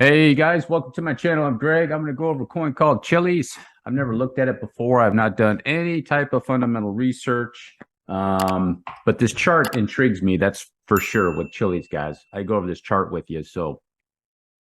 Hey guys, welcome to my channel. I'm Greg. I'm going to go over a coin called Chiliz. I've never looked at it before. I've not done any type of fundamental research. But this chart intrigues me. That's for sure with Chiliz, guys. I go over this chart with you. So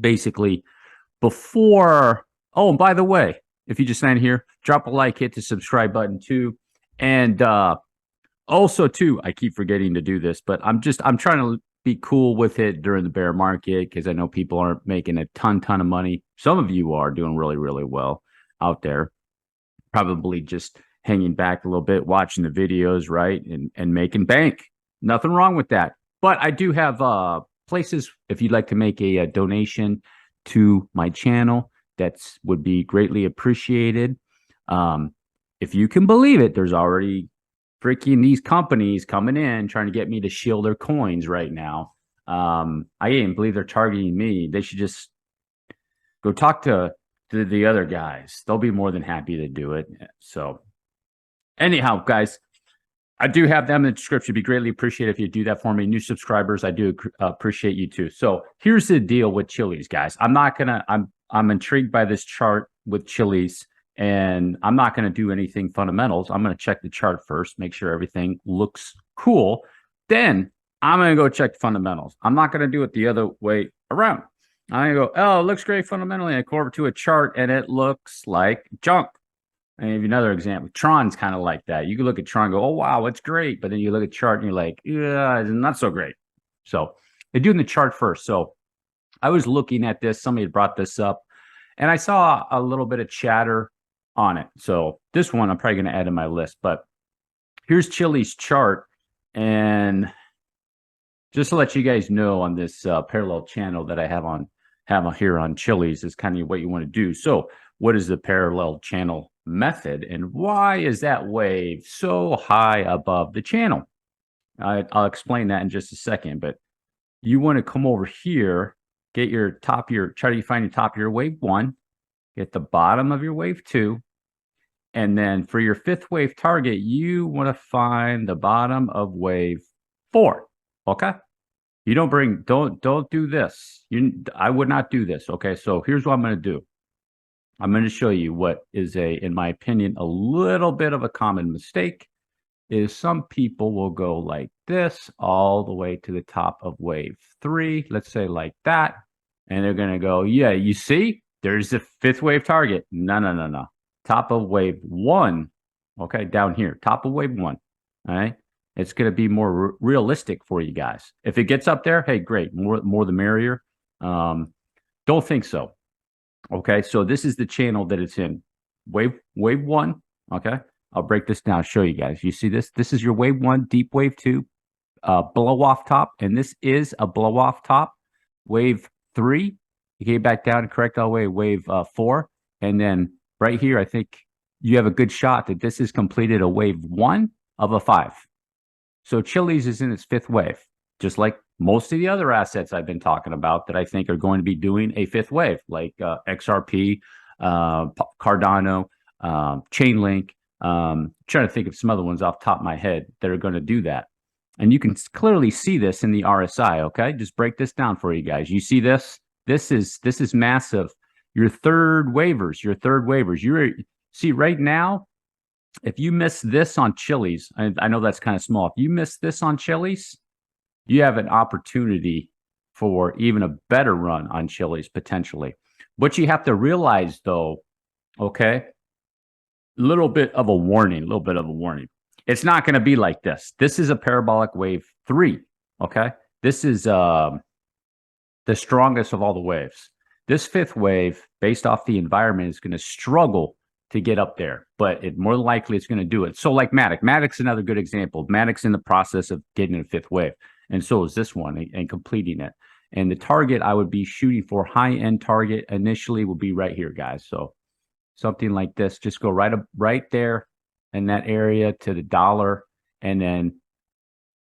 basically, before, oh, and by the way, if you just landed here, drop a like, hit the subscribe button too. And also, too, I keep forgetting to do this, but I'm trying to be cool with it during the bear market because I know people aren't making a ton of money. Some of you are doing really, really well out there, probably just hanging back a little bit, watching the videos, right? And making bank. Nothing wrong with that. But I do have places if you'd like to make a donation to my channel, that's would be greatly appreciated. If you can believe it, there's already freaking these companies coming in trying to get me to shield their coins right now. I can't believe they're targeting me. They should just go talk to the other guys. They'll be more than happy to do it. So anyhow, guys, I do have them in the description. It'd be greatly appreciated if you do that for me. New subscribers, I do appreciate you too. So here's the deal with Chiliz, guys. I'm intrigued by this chart with Chiliz, and I'm not going to do anything fundamentals. I'm going to check the chart first, make sure everything looks cool. Then I'm going to go check fundamentals. I'm not going to do it the other way around. I'm going to go, oh, it looks great fundamentally. I go over to a chart and it looks like junk. I give you another example. Tron's kind of like that. You can look at Tron and go, oh, wow, it's great. But then you look at chart and you're like, yeah, it's not so great. So they do in the chart first. So I was looking at this. Somebody had brought this up and I saw a little bit of chatter on it. So this one I'm probably going to add to my list. But here's Chili's chart. And just to let you guys know on this parallel channel that I have here on Chiliz is kind of what you want to do. So what is the parallel channel method and why is that wave so high above the channel? I'll explain that in just a second, but you want to come over here, get your try to find the top of your wave one, get the bottom of your wave two, and then for your fifth wave target, you want to find the bottom of wave four. Okay. You don't do this. I would not do this. Okay. So here's what I'm going to do. I'm going to show you what is in my opinion, a little bit of a common mistake is some people will go like this all the way to the top of wave three, let's say like that. And they're going to go, yeah, you see, there's the fifth wave target. No. Top of wave one. Okay. Down here, top of wave one. All right. It's going to be more realistic for you guys. If it gets up there, hey, great. More the merrier. Don't think so. Okay, so this is the channel that it's in. Wave one. Okay, I'll break this down, show you guys. You see this? This is your wave one, deep wave two, blow off top, and this is a blow off top. Wave three, you get back down and correct all the way. Wave four, and then right here, I think you have a good shot that this is completed a wave one of a five. So Chiliz is in its fifth wave, just like most of the other assets I've been talking about that I think are going to be doing a fifth wave, like XRP, Cardano, Chainlink. Trying to think of some other ones off the top of my head that are going to do that. And you can clearly see this in the RSI. Okay, just break this down for you guys. You see this? This is massive. Your third waivers. You see right now. If you miss this on Chiliz, I know that's kind of small. If you miss this on Chiliz, you have an opportunity for even a better run on Chiliz potentially. What you have to realize though, okay, a little bit of a warning. It's not going to be like this. This is a parabolic wave three, okay? This is the strongest of all the waves. This fifth wave, based off the environment, is going to struggle to get up there, but more likely it's going to do it. So like Matic. Matic's another good example. Matic's in the process of getting a fifth wave, and so is this one and completing it. And the target I would be shooting for, high-end target initially, will be right here, guys. So something like this, just go right there in that area to the dollar, and then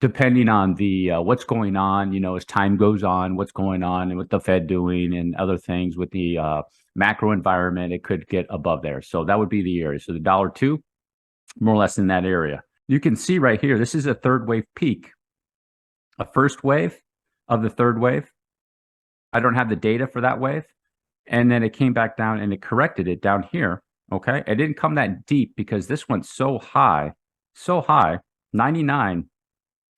depending on the what's going on, as time goes on, what's going on and with the Fed doing and other things with the macro environment, it could get above there. So that would be the area. So the $2, more or less in that area. You can see right here, this is a third wave peak. A first wave of the third wave. I don't have the data for that wave. And then it came back down and it corrected it down here. Okay. It didn't come that deep because this went so high, 99.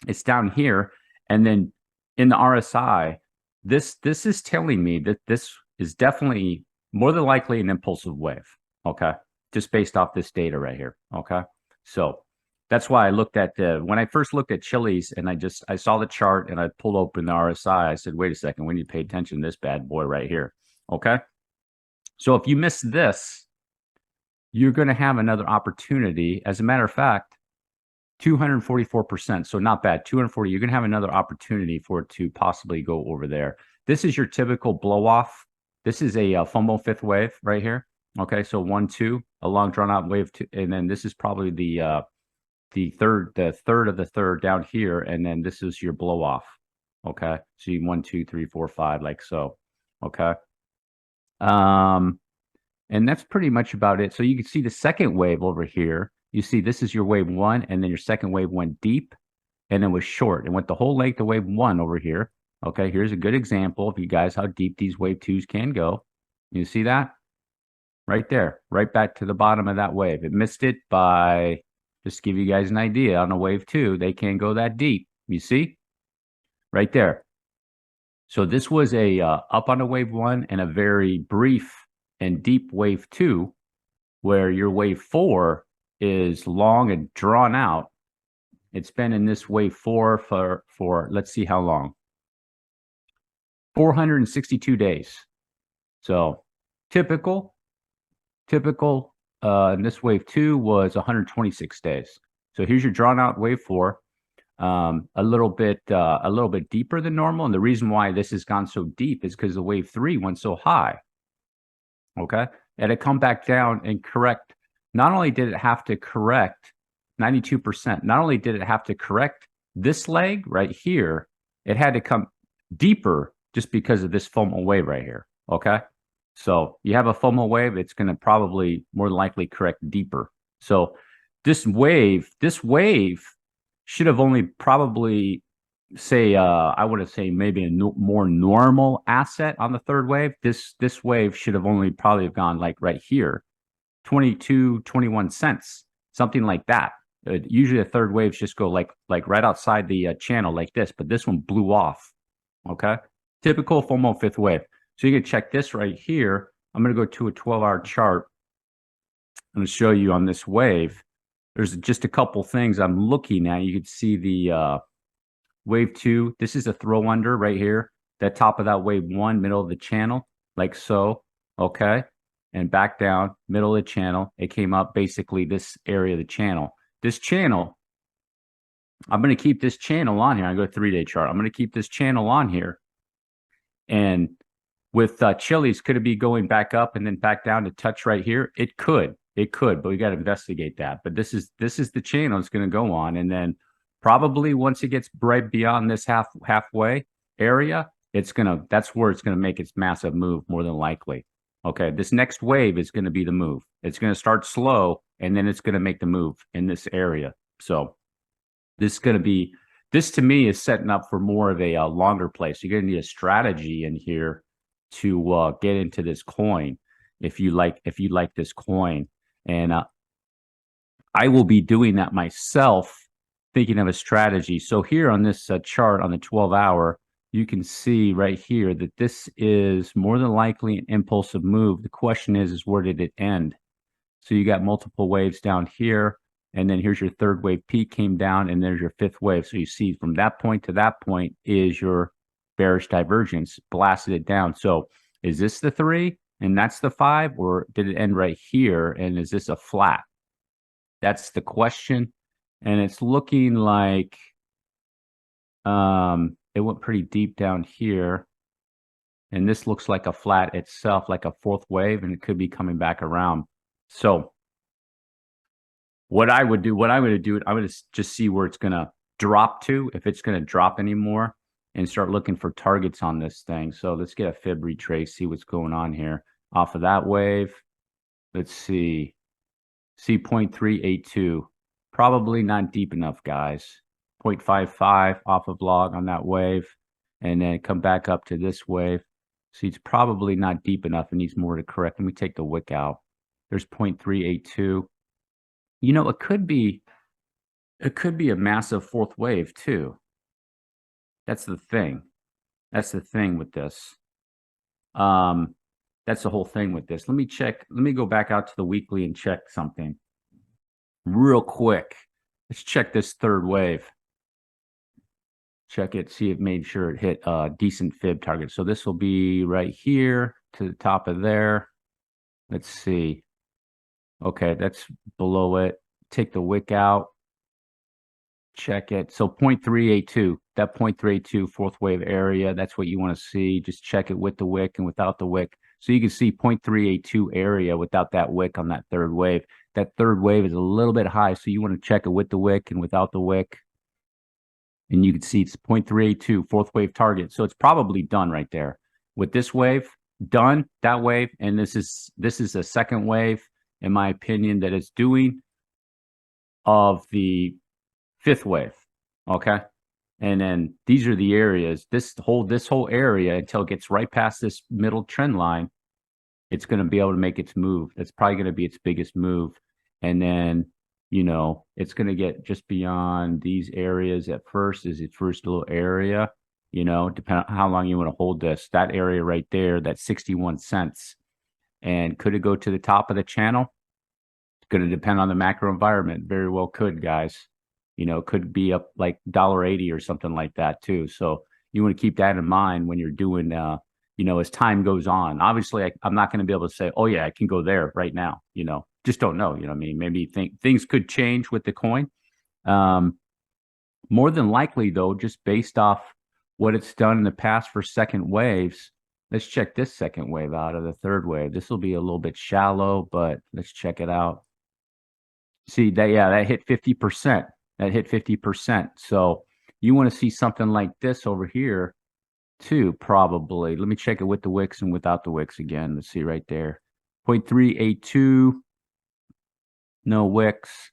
It's down here. And then in the RSI, this is telling me that this is definitely more than likely an impulsive wave. Okay. Just based off this data right here. Okay. So that's why I looked at when I first looked at Chiliz and I saw the chart and I pulled open the RSI. I said, wait a second, we need to pay attention to this bad boy right here. Okay. So if you miss this, you're going to have another opportunity. As a matter of fact, 244%. So not bad. 240. You're going to have another opportunity for it to possibly go over there. This is your typical blow off. This is a FOMO fifth wave right here. Okay. So 1, 2, a long drawn out wave 2. And then this is probably the third of the third down here. And then this is your blow off. Okay. So you 1, 2, 3, 4, 5, like so. Okay. And that's pretty much about it. So you can see the second wave over here. You see this is your wave 1, and then your second wave went deep and then was short. It went the whole length of wave 1 over here. Okay, here's a good example of you guys how deep these wave 2s can go. You see that? Right there, right back to the bottom of that wave. It missed it by, just to give you guys an idea, on a wave 2, they can't go that deep. You see? Right there. So this was a up on a wave 1 and a very brief and deep wave 2, where your wave 4 is long and drawn out. It's been in this wave 4 for let's see how long. 462 days. So typical, and this wave 2 was 126 days. So here's your drawn out wave 4. A little bit deeper than normal. And the reason why this has gone so deep is because the wave 3 went so high. Okay. And it come back down and correct. Not only did it have to correct 92%, not only did it have to correct this leg right here, it had to come deeper just because of this FOMO wave right here. Okay. So you have a FOMO wave, it's going to probably more likely correct deeper. So this wave should have only probably say, I would have say maybe a more normal asset on the third wave. This wave should have only probably have gone like right here, 22, 21 cents, something like that. Usually the third waves just go like right outside the channel like this, but this one blew off. Okay. Typical FOMO fifth wave. So you can check this right here. I'm going to go to a 12-hour chart. I'm going to show you on this wave. There's just a couple things I'm looking at. You can see the wave 2. This is a throw under right here. That top of that wave 1, middle of the channel, like so. Okay. And back down, middle of the channel. It came up basically this area of the channel. This channel, I'm going to keep this channel on here. I go 3-day chart. I'm going to keep this channel on here. And with Chiliz, could it be going back up and then back down to touch right here? It could, but we got to investigate that. But this is the channel it's going to go on, and then probably once it gets right beyond this halfway area, that's where it's gonna make its massive move more than likely. Okay, this next wave is going to be the move. It's going to start slow, and then it's going to make the move in this area. So this to me is setting up for more of a longer play. So you're going to need a strategy in here to get into this coin if you like this coin. And I will be doing that myself, thinking of a strategy. So here on this chart on the 12-hour, you can see right here that this is more than likely an impulsive move. The question is where did it end? So you got multiple waves down here, and then here's your third wave peak came down, and there's your fifth wave. So you see from that point to that point is your bearish divergence, blasted it down. So is this the 3 and that's the 5, or did it end right here? And is this a flat? That's the question. And it's looking like it went pretty deep down here. And this looks like a flat itself, like a fourth wave, and it could be coming back around. So what I would do, I would just see where it's going to drop to, if it's going to drop anymore, and start looking for targets on this thing. So let's get a fib retrace, see what's going on here. Off of that wave, let's see 0.382. Probably not deep enough, guys. 0.55 off of log on that wave, and then come back up to this wave. See, it's probably not deep enough. It needs more to correct. Let me take the wick out. There's 0.382. You know, it could be a massive fourth wave too. That's the thing. That's the thing with this. That's the whole thing with this. Let me check. Let me go back out to the weekly and check something real quick. Let's check this third wave. Check it, see it made sure it hit a decent fib target. So this will be right here to the top of there. Let's see. Okay, that's below it. Take the wick out. Check it. So 0.382, that 0.382 fourth wave area, that's what you want to see. Just check it with the wick and without the wick. So you can see 0.382 area without that wick on that third wave. That third wave is a little bit high, so you want to check it with the wick and without the wick. And you can see it's 0.382 fourth wave target. So it's probably done right there. With this wave, done, that wave, and this is a second wave, in my opinion, that it's doing of the fifth wave. Okay. And then these are the areas, this whole area, until it gets right past this middle trend line, it's going to be able to make its move. That's probably going to be its biggest move. And then, you know, it's going to get just beyond these areas at first is its first little area, you know, depending on how long you want to hold this. That area right there, that's 61 cents. And could it go to the top of the channel? It's going to depend on the macro environment. Very well could, guys. You know, could be up like $1.80 or something like that too. So you want to keep that in mind when you're doing, you know, as time goes on. Obviously, I'm not going to be able to say, oh yeah, I can go there right now. You know, just don't know. You know what I mean? Maybe things could change with the coin. More than likely, though, just based off what it's done in the past for second waves. Let's check this second wave out of the third wave. This will be a little bit shallow, but let's check it out. See that? Yeah, that hit 50%. That hit 50%. So you want to see something like this over here too, probably. Let me check it with the wicks and without the wicks again. Let's see right there. 0.382. No wicks.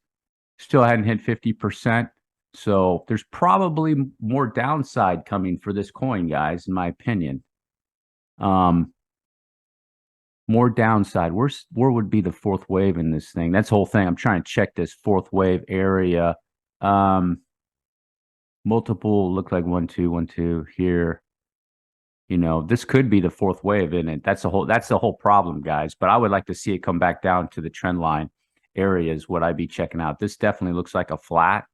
Still hadn't hit 50%. So there's probably more downside coming for this coin, guys, in my opinion. More downside. Where would be the fourth wave in this thing? That's the whole thing. I'm trying to check this fourth wave area. Multiple look like 1 2 1 2 here. You know, this could be the fourth wave in it. That's the whole problem, guys. But I would like to see it come back down to the trend line areas. What I'd be checking out. This definitely looks like a flat.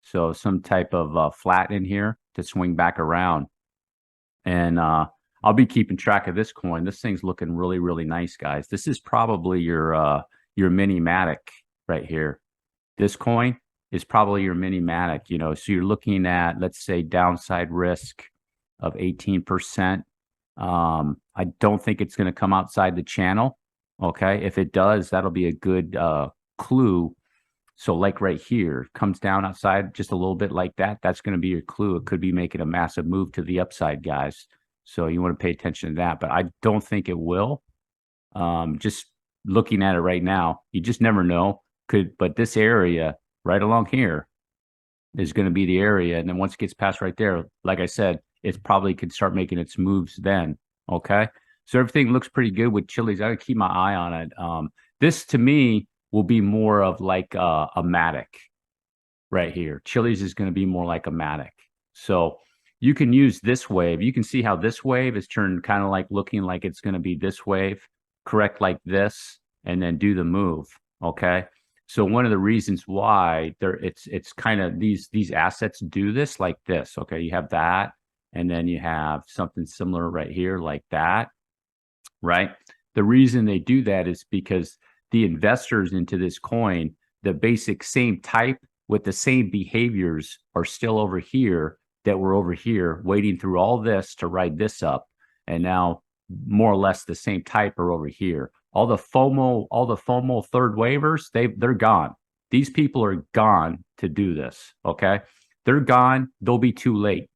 So some type of flat in here to swing back around. And I'll be keeping track of this coin. This thing's looking really, really nice, guys. This is probably your mini-matic right here. This coin is probably your mini-matic, you know. So you're looking at, let's say, downside risk of 18%. I don't think it's going to come outside the channel. Okay. If it does, that'll be a good clue. So like right here, comes down outside just a little bit like that. That's going to be your clue. It could be making a massive move to the upside, guys. So you want to pay attention to that. But I don't think it will. Just looking at it right now, you just never know. But this area right along here is going to be the area. And then once it gets past right there, like I said, it probably could start making its moves then. Okay. So everything looks pretty good with Chiliz. I gotta keep my eye on it. This to me will be more of like a matic right here. Chiliz is going to be more like a matic. So you can use this wave. You can see how this wave is turned kind of like looking like it's going to be this wave, correct like this, and then do the move. Okay. So one of the reasons why it's kind of these assets do this like this. Okay. You have that. And then you have something similar right here like that, right? The reason they do that is because the investors into this coin, the basic same type with the same behaviors are still over here that were over here waiting through all this to ride this up. And now more or less the same type are over here. All the FOMO third waivers, they're gone. These people are gone to do this, okay? They're gone. They'll be too late.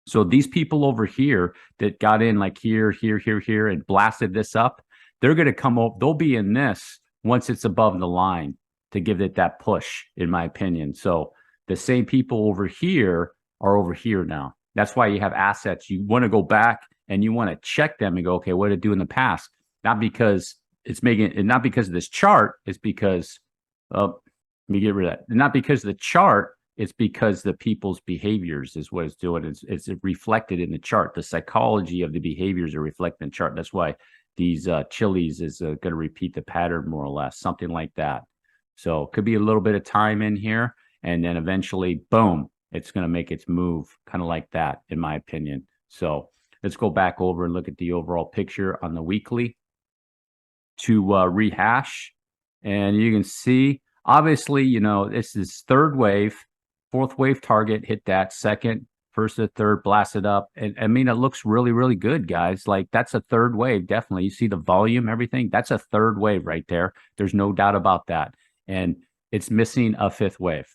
So these people over here that got in like here, and blasted this up, they're going to come up. They'll be in this once it's above the line to give it that push, in my opinion. So the same people over here are over here now. That's why you have assets. You want to go back and you want to check them and go, okay, what did it do in the past? Not because not because of this chart. It's because, let me get rid of that. Not because of the chart. It's because the people's behaviors is what it's doing. It's reflected in the chart. The psychology of the behaviors are reflected in the chart. That's why these Chiliz is going to repeat the pattern more or less, something like that. So it could be a little bit of time in here, and then eventually, boom, it's going to make its move, kind of like that, in my opinion. So let's go back over and look at the overall picture on the weekly to rehash. And you can see, obviously, this is third wave, fourth wave target, hit that, second, first to third, blast it up. And I mean, it looks really, really good, guys. Like, that's a third wave, definitely. You see the volume, everything. That's a third wave right there. There's no doubt about that. And it's missing a fifth wave,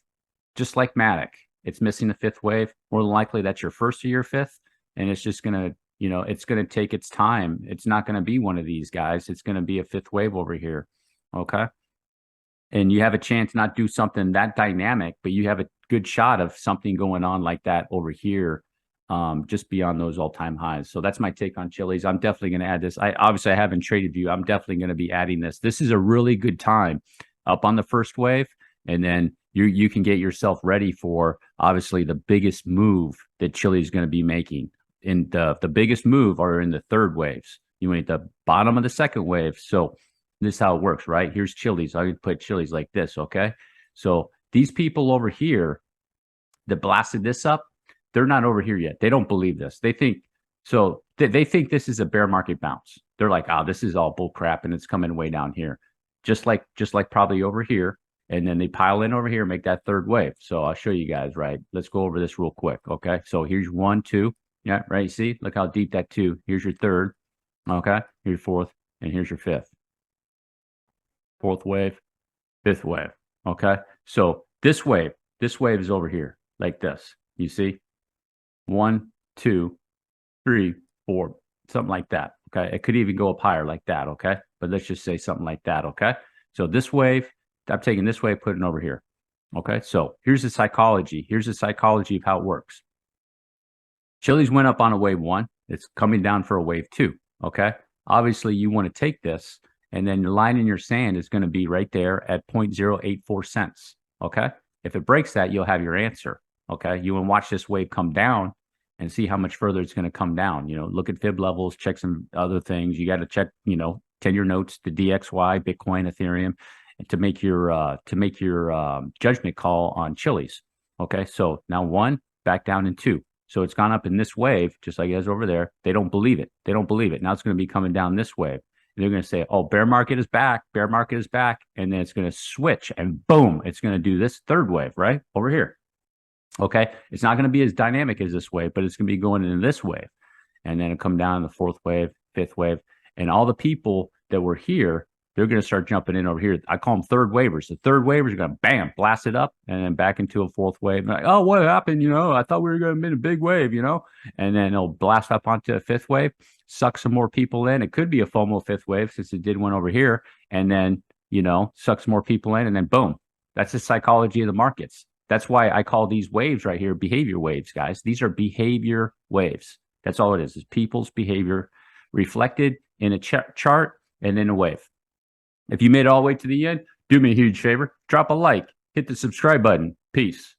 just like Matic. It's missing a fifth wave. More than likely, that's your first or your fifth. And it's just going to, it's going to take its time. It's not going to be one of these guys. It's going to be a fifth wave over here. Okay. And you have a chance not do something that dynamic, but you have a good shot of something going on like that over here, just beyond those all-time highs. So that's my take on Chiliz. I'm definitely going to add this. Obviously I haven't traded you. I'm definitely going to be adding this. This is a really good time up on the first wave, and then you can get yourself ready for obviously the biggest move that Chiliz is going to be making. In the biggest move are in the third waves. You ain't the bottom of the second wave. So this is how it works, right? Here's Chiliz. I could put Chiliz like this, okay? So these people over here that blasted this up, they're not over here yet. They don't believe this. They think so. They think this is a bear market bounce. They're like, oh, this is all bull crap, and it's coming way down here, just like probably over here. And then they pile in over here, make that third wave. So I'll show you guys, right? Let's go over this real quick, okay? So here's 1, 2, yeah, right. You see, look how deep that 2. Here's your third, okay? Here's your fourth, and here's your fifth. Fourth wave, fifth wave. Okay. So this wave is over here like this. You see 1, 2, 3, 4, something like that. Okay. It could even go up higher like that. Okay. But let's just say something like that. Okay. So this wave, I'm taking this wave, putting it over here. Okay. So here's the psychology. Here's the psychology of how it works. Chiliz went up on a wave 1. It's coming down for a wave 2. Okay. Obviously you want to take this, and then the line in your sand is going to be right there at 0.084 cents. Okay. If it breaks that, you'll have your answer. Okay. You want to watch this wave come down and see how much further it's going to come down. Look at fib levels, check some other things. You got to check, 10-year notes, the DXY, Bitcoin, Ethereum, to make your judgment call on Chiliz. Okay. So now 1, back down in 2. So it's gone up in this wave, just like it is over there. They don't believe it. They don't believe it. Now it's going to be coming down this wave. They're going to say, oh, bear market is back. Bear market is back. And then it's going to switch, and boom, it's going to do this third wave right over here. Okay. It's not going to be as dynamic as this wave, but it's going to be going into this wave. And then it'll come down the fourth wave, fifth wave. And all the people that were here, they're going to start jumping in over here. I call them third wavers. The third wavers are going to, bam, blast it up and then back into a fourth wave. Like, oh, what happened? I thought we were going to be a big wave, and then it'll blast up onto a fifth wave, suck some more people in. It could be a FOMO fifth wave since it did one over here, and then, suck some more people in, and then boom. That's the psychology of the markets. That's why I call these waves right here behavior waves, guys. These are behavior waves. That's all it is people's behavior reflected in a chart and in a wave. If you made it all the way to the end, do me a huge favor. Drop a like. Hit the subscribe button. Peace.